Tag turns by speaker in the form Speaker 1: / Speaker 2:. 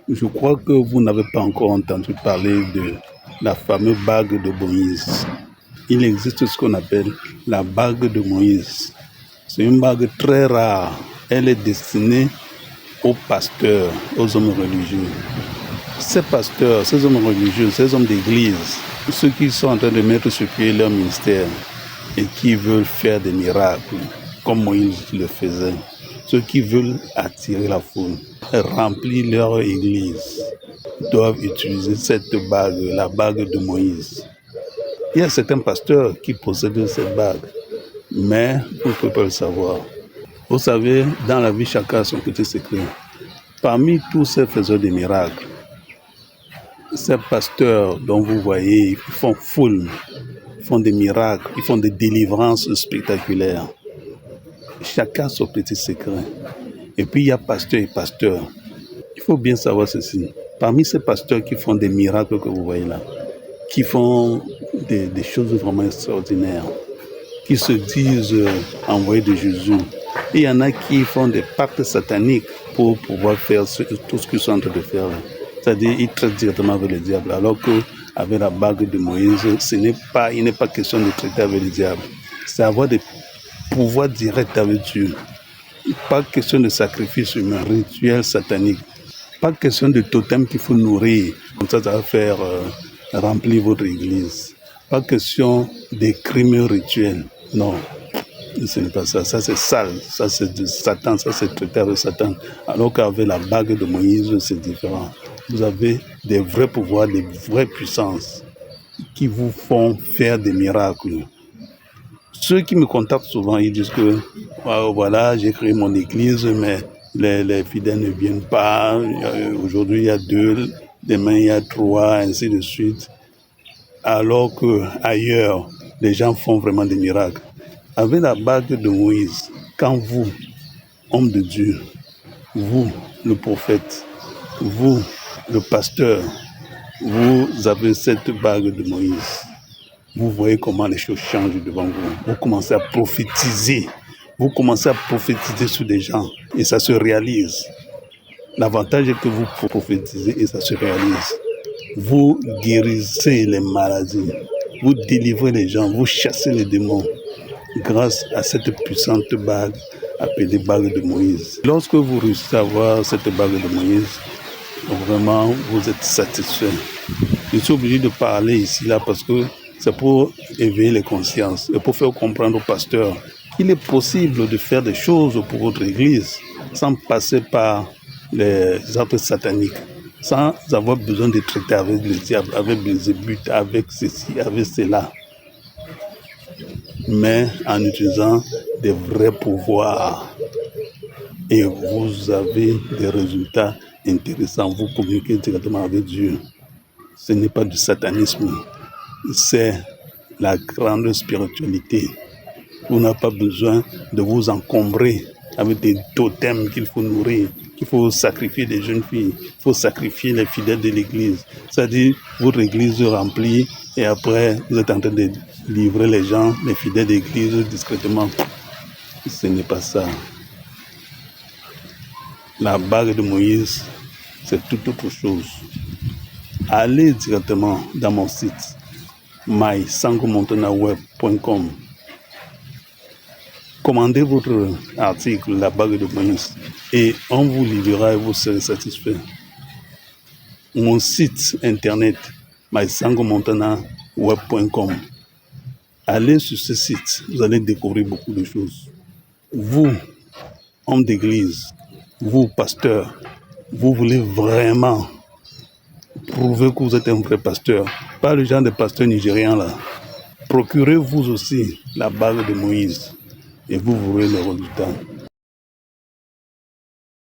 Speaker 1: Je crois que vous n'avez pas encore entendu parler de la fameuse bague de Moïse. Il existe ce qu'on appelle la bague de Moïse. C'est une bague très rare. Elle est destinée aux pasteurs, aux hommes religieux. Ces pasteurs, ces hommes religieux, ces hommes d'église, ceux qui sont en train de mettre sur pied leur ministère et qui veulent faire des miracles, comme Moïse le faisait, ceux qui veulent attirer la foule, remplir leur église, doivent utiliser cette bague, la bague de Moïse. Il y a certains pasteurs qui possèdent cette bague, mais vous ne pouvez pas le savoir. Vous savez, dans la vie, chacun a son petit secret. Parmi tous ces faiseurs de miracles, ces pasteurs dont vous voyez, ils font foule, ils font des miracles, ils font des délivrances spectaculaires. Chacun a son petit secret. Et puis il y a pasteur et pasteur. Il faut bien savoir ceci. Parmi ces pasteurs qui font des miracles que vous voyez là, qui font des choses vraiment extraordinaires, qui se disent envoyés de Jésus, et il y en a qui font des pactes sataniques pour pouvoir faire tout ce qu'ils sont en train de faire. C'est-à-dire, ils traitent directement avec le diable, alors qu'avec la bague de Moïse, il n'est pas question de traiter avec le diable. C'est avoir des pouvoirs directs avec Dieu. Pas question de sacrifice humain, rituel satanique. Pas question de totem qu'il faut nourrir. Comme ça va faire remplir votre église. Pas question de crimes rituels. Non, ce n'est pas ça. Ça, c'est sale. Ça, c'est de Satan. Ça, c'est traité avec Satan. Alors qu'avec la bague de Moïse, c'est différent. Vous avez des vrais pouvoirs, des vraies puissances qui vous font faire des miracles. Ceux qui me contactent souvent, ils disent que voilà, j'ai créé mon église, mais les fidèles ne viennent pas. Aujourd'hui, il y a 2, demain, il y a 3, ainsi de suite. Alors qu'ailleurs, les gens font vraiment des miracles. Avec la bague de Moïse, quand vous, homme de Dieu, vous, le prophète, vous, le pasteur, vous avez cette bague de Moïse. Vous voyez comment les choses changent devant vous. Vous commencez à prophétiser. Vous commencez à prophétiser sur des gens et ça se réalise. L'avantage est que vous prophétisez et ça se réalise. Vous guérissez les maladies. Vous délivrez les gens. Vous chassez les démons grâce à cette puissante bague appelée bague de Moïse. Lorsque vous réussissez à avoir cette bague de Moïse, vraiment, vous êtes satisfait. Je suis obligé de parler ici, là, parce que c'est pour éveiller les consciences et pour faire comprendre aux pasteurs qu'il est possible de faire des choses pour votre église sans passer par les actes sataniques, sans avoir besoin de traiter avec le diable, avec Belzébuth, avec ceci, avec cela, mais en utilisant des vrais pouvoirs. Et vous avez des résultats intéressants. Vous communiquez directement avec Dieu. Ce n'est pas du satanisme. C'est la grande spiritualité. Vous n'avez pas besoin de vous encombrer avec des totems qu'il faut nourrir, qu'il faut sacrifier des jeunes filles, il faut sacrifier les fidèles de l'église. C'est-à-dire, votre église remplie et après, vous êtes en train de livrer les gens, les fidèles de l'église discrètement. Ce n'est pas ça. La bague de Moïse, c'est tout autre chose. Allez directement dans mon site mysangomontanaweb.com. Commandez votre article, la bague de Moïse, et on vous livrera et vous serez satisfait. Mon site internet, mysangomontanaweb.com. Allez sur ce site, vous allez découvrir beaucoup de choses. Vous, homme d'église, vous, pasteur, vous voulez vraiment prouver que vous êtes un vrai pasteur, pas le genre de pasteur nigérian là. Procurez-vous aussi la bague de Moïse et vous verrez les résultats.